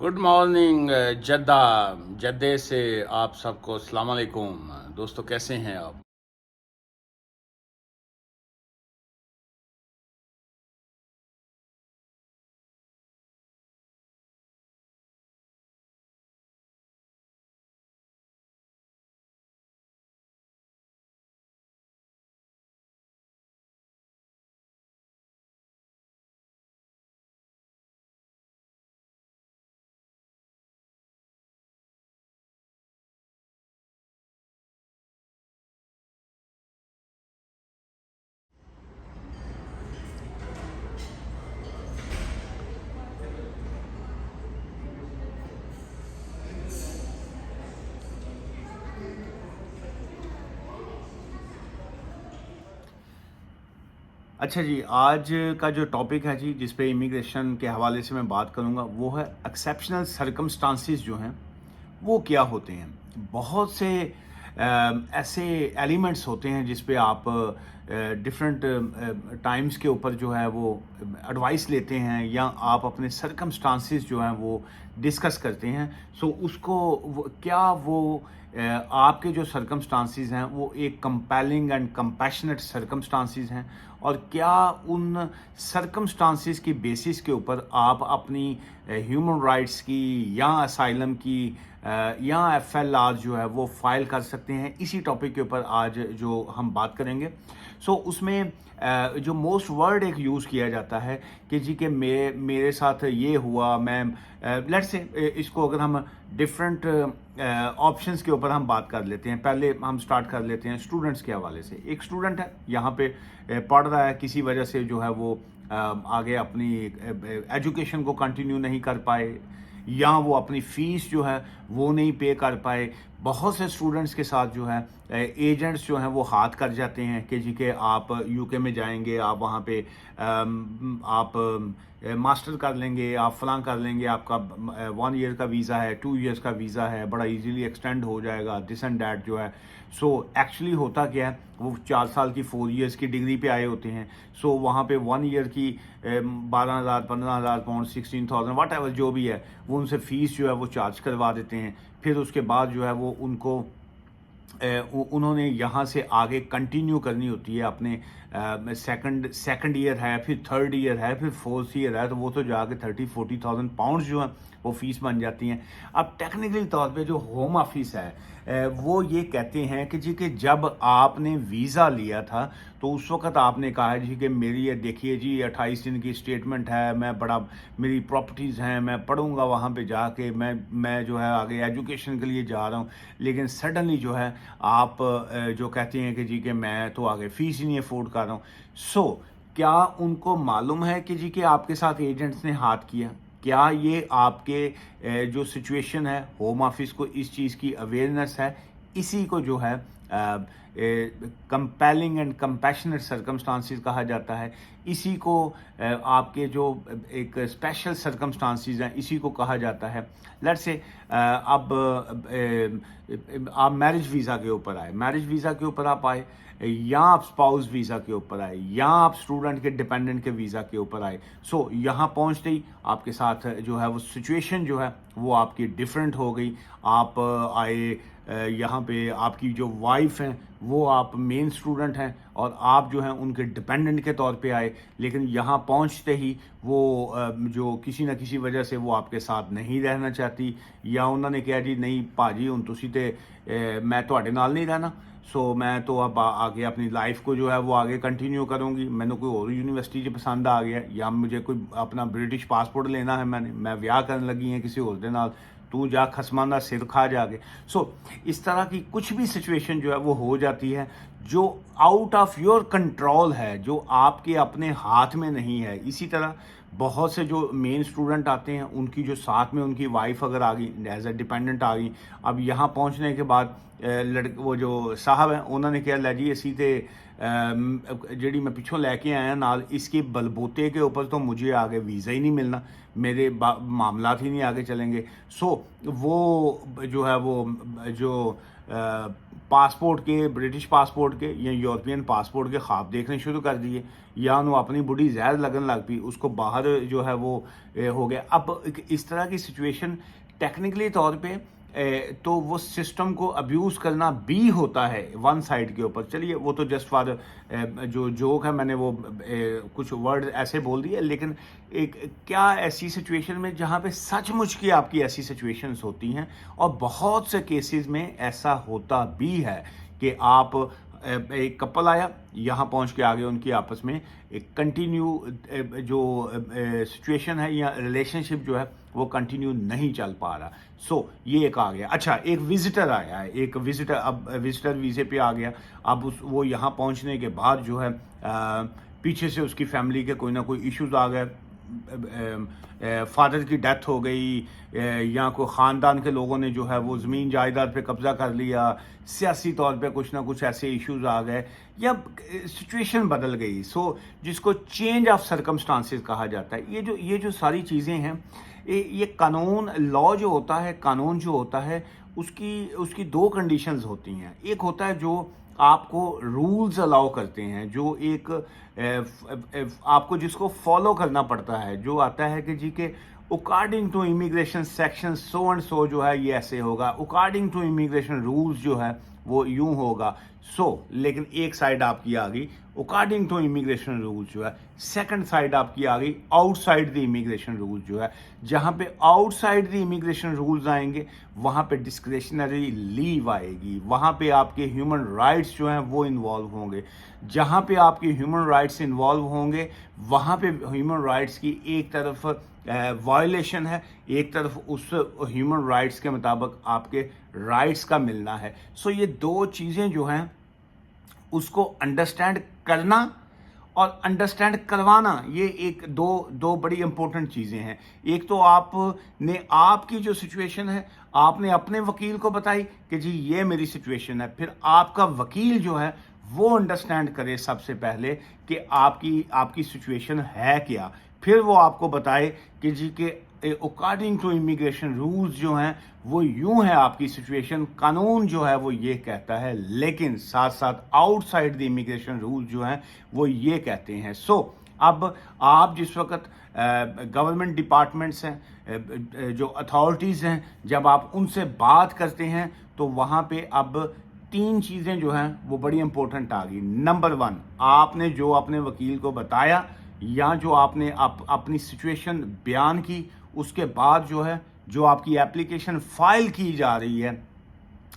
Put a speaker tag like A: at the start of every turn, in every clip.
A: Good morning Jeddah. जद्दे से आप सबको अस्सलाम वालेकुम। दोस्तों कैसे हैं आप? अच्छा जी, आज का जो टॉपिक है जी, जिस पे इमिग्रेशन के हवाले से मैं बात करूँगा, वो है एक्सेप्शनल सर्कमस्टांसिस जो हैं, वो क्या होते हैं। बहुत से ऐसे एलिमेंट्स होते हैं जिस पे आप डिफरेंट टाइम्स के ऊपर जो है वो एडवाइस लेते हैं, या आप अपने सर्कमस्टांसिस जो हैं वो डिस्कस करते हैं। सो उसको क्या वो आपके जो सर्कमस्टांसिस हैं वो एक कंपेलिंग एंड कंपैशनेट सर्कमस्टांसिस हैं, और क्या उन सर्कमस्टांसिस की बेसिस के ऊपर आप अपनी ह्यूमन राइट्स की या असाइलम की या एफएलआर जो है वो फाइल कर सकते हैं। इसी टॉपिक के ऊपर आज जो हम बात करेंगे। सो उसमें जो मोस्ट वर्ड एक यूज़ किया जाता है कि जी के मेरे साथ ये हुआ, मैं लेट्स से इसको अगर हम डिफरेंट ऑप्शंस के ऊपर हम बात कर लेते हैं। पहले हम स्टार्ट कर लेते हैं स्टूडेंट्स के हवाले से। एक स्टूडेंट है, यहाँ पे पढ़ रहा है, किसी वजह से जो है वो आगे अपनी एजुकेशन को कंटिन्यू नहीं कर पाए, या वो अपनी फ़ीस जो है वो नहीं पे कर पाए। बहुत से स्टूडेंट्स के साथ जो है एजेंट्स जो हैं वो हाथ कर जाते हैं कि जी के आप यूके में जाएंगे, आप वहाँ पे आप मास्टर कर लेंगे, आप फलां कर लेंगे, आपका 1 ईयर का वीज़ा है, 2 ईयर्स का वीज़ा है, बड़ा इजीली एक्सटेंड हो जाएगा, दिस एंड डैट जो है। सो एक्चुअली होता क्या है, वो 4 साल की 4 ईयर्स की डिग्री पे आए होते हैं। सो वहाँ पे 1 ईयर की 12,000 15,000 पाउंड, 16,000 वट एवर जो भी है, वो उनसे फ़ीस जो है वो चार्ज करवा देते हैं। फिर उसके बाद जो है वो उनको उन्होंने यहाँ से आगे कंटिन्यू करनी होती है अपने सेकंड ईयर है, फिर थर्ड ईयर है, फिर फोर्थ ईयर है, तो वो तो जाके 30-40,000 पाउंड जो है वो फीस बन जाती हैं। अब टेक्निकली तौर पे जो होम ऑफिस है वो ये कहते हैं कि जी कि जब आपने वीज़ा लिया था तो उस वक्त आपने कहा है जी कि मेरी ये देखिए जी 28 दिन की स्टेटमेंट है, मैं बड़ा मेरी प्रॉपर्टीज़ हैं, मैं पढ़ूंगा वहाँ पे जाके, मैं जो है आगे एजुकेशन के लिए जा रहा हूँ। लेकिन सडनली जो है आप जो कहते हैं कि जी कि मैं तो आगे फ़ीस ही नहीं अफोर्ड कर रहा हूँ। सो क्या उनको मालूम है कि जी कि आपके साथ एजेंट्स ने हाथ किया? क्या ये आपके जो सिचुएशन है, होम ऑफिस को इस चीज़ की अवेयरनेस है? इसी को जो है कंपेलिंग एंड कंपैशनेट सर्कमस्टांसिस कहा जाता है। इसी को आपके जो एक स्पेशल सर्कमस्टांसिस हैं, इसी को कहा जाता है। लेट्स से अब आप मैरिज वीज़ा के ऊपर आए, मैरिज वीज़ा के ऊपर आप आए, या आप स्पाउस वीज़ा के ऊपर आए, या आप स्टूडेंट के डिपेंडेंट के वीज़ा के ऊपर आए। सो यहाँ पहुँचते ही आपके साथ जो है वो सिचुएशन जो है वो आपकी डिफरेंट हो गई। आप आए यहाँ पे, आपकी जो वाइफ हैं वो आप मेन स्टूडेंट हैं, और आप जो हैं उनके डिपेंडेंट के तौर पे आए। लेकिन यहाँ पहुँचते ही वो जो किसी न किसी वजह से वो आपके साथ नहीं रहना चाहती, या उन्होंने कहा जी नहीं भाजी हुण तुसी ते मैं तुहाडे नाल नहीं रहना, सो मैं तो अब आगे अपनी लाइफ को जो है वो आगे कंटिन्यू करूँगी, मैंने कोई और यूनिवर्सिटी च पसंद आ गया, या मुझे कोई अपना ब्रिटिश पासपोर्ट लेना है, मैं ब्याह करन लगी हैं किसी होर दे नाल, तू जा खसमां दा सिर खा जाके। सो इस तरह की कुछ भी सिचुएशन जो है वो हो जाती है जो आउट ऑफ योर कंट्रोल है, जो आपके अपने हाथ में नहीं है। इसी तरह बहुत से जो मेन स्टूडेंट आते हैं, उनकी जो साथ में उनकी वाइफ अगर आ गई, एज ए डिपेंडेंट आ गई, अब यहाँ पहुँचने के बाद वो जो साहब हैं उन्होंने कहा लै जी असी तो जी मैं पिछों लैके आया नाल, इसके बलबूते के ऊपर तो मुझे आगे वीज़ा ही नहीं मिलना, मेरे मामलात ही नहीं आगे चलेंगे। सो वो जो है वो जो पासपोर्ट के, ब्रिटिश पासपोर्ट के या यूरोपियन पासपोर्ट के ख्वाब देखने शुरू कर दिए, या उन्होंने अपनी बुढ़ी जहर लगन लग पई, उसको बाहर जो है वो हो गया। अब इस तरह की सिचुएशन टेक्निकली तौर पे तो वो सिस्टम को अब्यूज़ करना भी होता है वन साइड के ऊपर। चलिए वो तो जस्ट फॉर जो जोक है, मैंने वो कुछ वर्ड ऐसे बोल दिए, लेकिन एक क्या ऐसी सिचुएशन में जहाँ पे सचमुच की आपकी ऐसी सिचुएशंस होती हैं, और बहुत से केसेस में ऐसा होता भी है कि आप एक कपल आया, यहाँ पहुँच के आगे उनकी आपस में एक कंटिन्यू जो सिचुएशन है या रिलेशनशिप जो है वो कंटिन्यू नहीं चल पा रहा। सो ये एक आ गया। अच्छा, एक विजिटर आया है, एक विजिटर अब विजिटर वीज़े पे आ गया। अब वो यहाँ पहुँचने के बाद जो है पीछे से उसकी फैमिली के कोई ना कोई इश्यूज आ गए, फादर की डेथ हो गई, या कोई ख़ानदान के लोगों ने जो है वो ज़मीन जायदाद पे कब्ज़ा कर लिया, सियासी तौर पे कुछ ना कुछ ऐसे इश्यूज आ गए, या सिचुएशन बदल गई। सो जिसको चेंज ऑफ सर्कमस्टांसेस कहा जाता है। ये जो सारी चीज़ें हैं, ये कानून, लॉ जो होता है, कानून जो होता है, उसकी दो कंडीशंस होती हैं। एक होता है जो आपको रूल्स अलाउ करते हैं, जो एक आपको जिसको फॉलो करना पड़ता है, जो आता है कि जी के according to immigration section so and so जो है ये ऐसे होगा, अकॉर्डिंग टू इमिग्रेशन रूल्स जो है वो यूं होगा। लेकिन एक साइड आपकी आ गई अकॉर्डिंग टू इमिग्रेशन रूल्स जो है, सेकंड साइड आपकी आ गई आउटसाइड द इमिग्रेशन रूल्स जो है। जहां पे आउटसाइड द इमिग्रेशन रूल्स आएंगे वहां पे डिस्क्रिशनरी लीव आएगी, वहां पे आपके ह्यूमन राइट्स जो हैं वो इन्वॉल्व होंगे। जहां पे आपके ह्यूमन राइट्स इन्वॉल्व होंगे वहां पे ह्यूमन राइट्स की एक तरफ वायलेशन है, एक तरफ उस ह्यूमन राइट्स के मुताबिक आपके राइट्स का मिलना है। सो ये दो चीज़ें जो हैं उसको अंडरस्टैंड करना और अंडरस्टैंड करवाना, ये एक दो बड़ी इंपॉर्टेंट चीज़ें हैं। एक तो आपने आपकी जो सिचुएशन है आपने अपने वकील को बताई कि जी ये मेरी सिचुएशन है, फिर आपका वकील जो है वो अंडरस्टैंड करे सबसे पहले कि आपकी सिचुएशन है क्या, फिर वो आपको बताए कि जी के अकॉर्डिंग टू इमिग्रेशन रूल्स जो हैं वो यूं है आपकी सिचुएशन, कानून जो है वो ये कहता है, लेकिन साथ साथ आउटसाइड द इमिग्रेशन रूल्स जो हैं वो ये कहते हैं। अब आप जिस वक्त गवर्नमेंट डिपार्टमेंट्स हैं, जो अथॉरिटीज़ हैं, जब आप उनसे बात करते हैं तो वहाँ पे अब तीन चीज़ें जो हैं वो बड़ी इंपॉर्टेंट आ गई। नंबर वन, आपने जो अपने वकील को बताया या जो आपने अपनी सिचुएशन बयान की, उसके बाद जो है जो आपकी एप्लीकेशन फाइल की जा रही है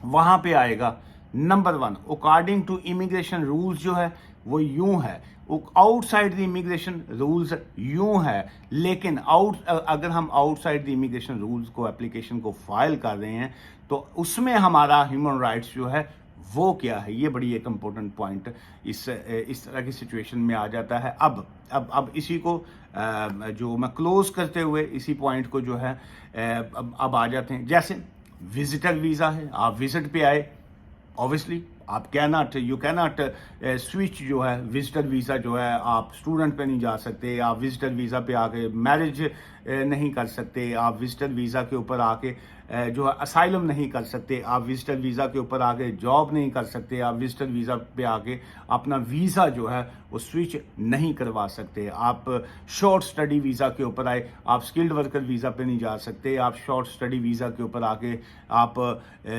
A: वहाँ पे आएगा number one according to immigration rules जो है वो यूं है, आउटसाइड द इमिग्रेशन रूल्स यूं है। लेकिन अगर हम आउटसाइड द इमिग्रेशन रूल्स को एप्लीकेशन को फाइल कर रहे हैं तो उसमें हमारा ह्यूमन राइट्स जो है वो क्या है, ये बड़ी एक इम्पोर्टेंट पॉइंट इस तरह की सिचुएशन में आ जाता है। अब इसी को जो मैं क्लोज करते हुए इसी पॉइंट को जो है अब आ जाते हैं। जैसे विजिटर वीज़ा है, आप विजिट पे आए, ऑब्वियसली आप यू कैनॉट स्विच जो है विजिटर वीज़ा जो है, आप स्टूडेंट पे नहीं जा सकते, आप विजिटर वीज़ा पे आके मैरिज नहीं कर सकते, आप विजिटर वीज़ा के ऊपर आके जो है असाइलम नहीं कर सकते, आप विजिटर वीज़ा के ऊपर आके जॉब नहीं कर सकते, आप विजिटर वीज़ा पे आके अपना वीज़ा जो है वो स्विच नहीं करवा सकते, आप शॉर्ट स्टडी वीज़ा के ऊपर आए, आप स्किल्ड वर्कर वीज़ा पे नहीं जा सकते, आप शॉर्ट स्टडी वीज़ा के ऊपर आके आप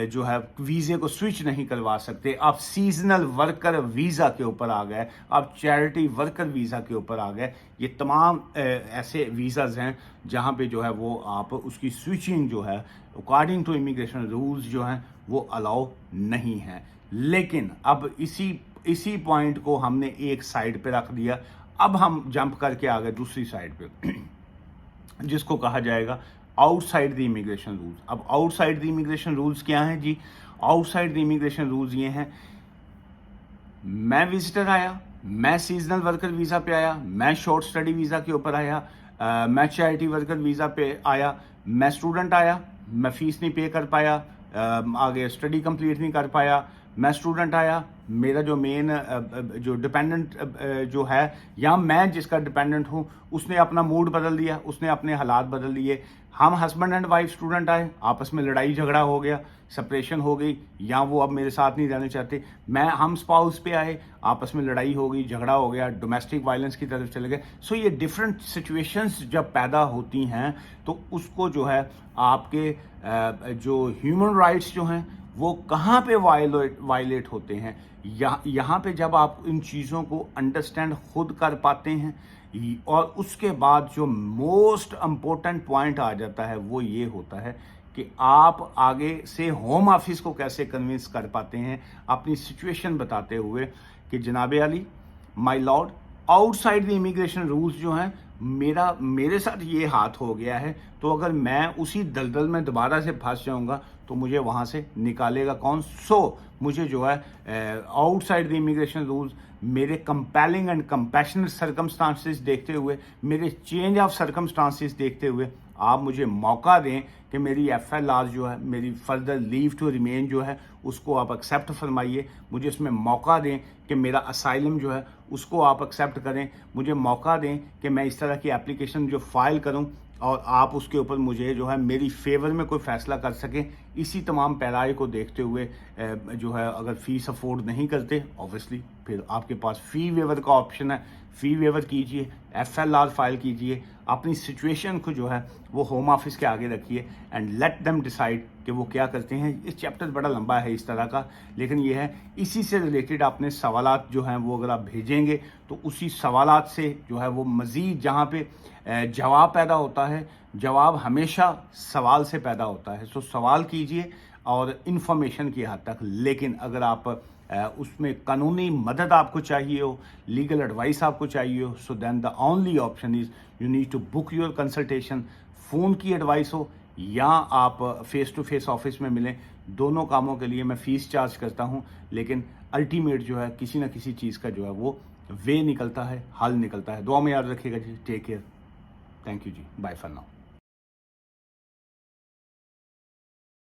A: जो है वीज़े को स्विच नहीं करवा सकते, आप सीजनल वर्कर वीज़ा के ऊपर आ गए, आप चैरिटी वर्कर वीज़ा के ऊपर आ गए। ये तमाम ऐसे वीज़ाज़ हैं जहाँ पे जो है वो आप उसकी स्विचिंग जो है अकॉर्डिंग टू इमिग्रेशन रूल्स जो हैं वो अलाउ नहीं है। लेकिन अब इसी पॉइंट को हमने एक साइड पे रख दिया, अब हम जंप करके आ गए दूसरी साइड पे जिसको कहा जाएगा आउटसाइड द इमिग्रेशन रूल्स। अब आउटसाइड द इमिग्रेशन रूल्स क्या हैं जी? आउटसाइड द इमिग्रेशन रूल्स ये हैं, मैं विजिटर आया, मैं सीजनल वर्कर वीज़ा पे आया, मैं शॉर्ट स्टडी वीज़ा के ऊपर आया, मैं चैरिटी वर्कर वीज़ा पे आया, मैं स्टूडेंट आया, मैं फ़ीस नहीं पे कर पाया, आगे स्टडी कंप्लीट नहीं कर पाया, मैं स्टूडेंट आया, मेरा जो मेन जो डिपेंडेंट जो है, या मैं जिसका डिपेंडेंट हूँ, उसने अपना मूड बदल दिया, उसने अपने हालात बदल दिए। हम हस्बैंड एंड वाइफ स्टूडेंट आए, आपस में लड़ाई झगड़ा हो गया, सेपरेशन हो गई, या वो अब मेरे साथ नहीं रहना चाहते। हम स्पाउस पे आए, आपस में लड़ाई हो गई, झगड़ा हो गया, डोमेस्टिक वायलेंस की तरफ चले गए। सो ये डिफरेंट सिचुएशंस जब पैदा होती हैं तो उसको जो है आपके जो ह्यूमन राइट्स जो हैं वो कहाँ पे वायलेट होते हैं, यहाँ पे जब आप इन चीज़ों को अंडरस्टैंड खुद कर पाते हैं। और उसके बाद जो मोस्ट इम्पोर्टेंट पॉइंट आ जाता है वो ये होता है कि आप आगे से होम ऑफिस को कैसे कन्विंस कर पाते हैं अपनी सिचुएशन बताते हुए कि जनाबे Ali, my Lord, outside the immigration rules जो हैं, मेरे साथ ये हाथ हो गया है, तो अगर मैं उसी दलदल में दोबारा से फंस जाऊंगा तो मुझे वहाँ से निकालेगा कौन। मुझे जो है आउटसाइड द इमिग्रेशन रूल्स, मेरे कंपेलिंग एंड कंपैशनेट सर्कमस्टांसेस देखते हुए, मेरे चेंज ऑफ सर्कमस्टांसेस देखते हुए आप मुझे मौका दें कि मेरी FLR जो है, मेरी फर्दर लीव टू रिमेन जो है, उसको आप एक्सेप्ट फरमाइए। मुझे उसमें मौका दें कि मेरा असाइलम जो है उसको आप एक्सेप्ट करें। मुझे मौका दें कि मैं इस तरह की एप्लीकेशन जो फाइल करूं और आप उसके ऊपर मुझे जो है मेरी फेवर में कोई फ़ैसला कर सकें। इसी तमाम पैराए को देखते हुए जो है, अगर फ़ीस अफोर्ड नहीं करते ऑब्वियसली फिर आपके पास फ़ी वेवर का ऑप्शन है, फ़ी वेवर कीजिए, FLR फाइल कीजिए, अपनी सिचुएशन को जो है वो होम ऑफिस के आगे रखिए एंड लेट देम डिसाइड कि वो क्या करते हैं। इस चैप्टर बड़ा लंबा है इस तरह का, लेकिन ये है इसी से रिलेटेड अपने सवालात जो हैं वो अगर आप भेजेंगे तो उसी सवालात से जो है वो मज़ीद जहाँ पे जवाब पैदा होता है, जवाब हमेशा सवाल से पैदा होता है। सो सवाल कीजिए और इन्फॉर्मेशन की हद तक, लेकिन अगर आप उसमें कानूनी मदद आपको चाहिए हो, लीगल एडवाइस आपको चाहिए हो, so then the only option is you need to book your consultation. Phone की एडवाइस हो या आप फेस टू फेस ऑफिस में मिलें, दोनों कामों के लिए मैं फ़ीस चार्ज करता हूँ, लेकिन अल्टीमेट जो है किसी न किसी चीज़ का जो है वो वे निकलता है, हल निकलता है। दुआ में याद रखिएगा जी। टेक केयर, थैंक यू जी, बाय फॉर नाउ।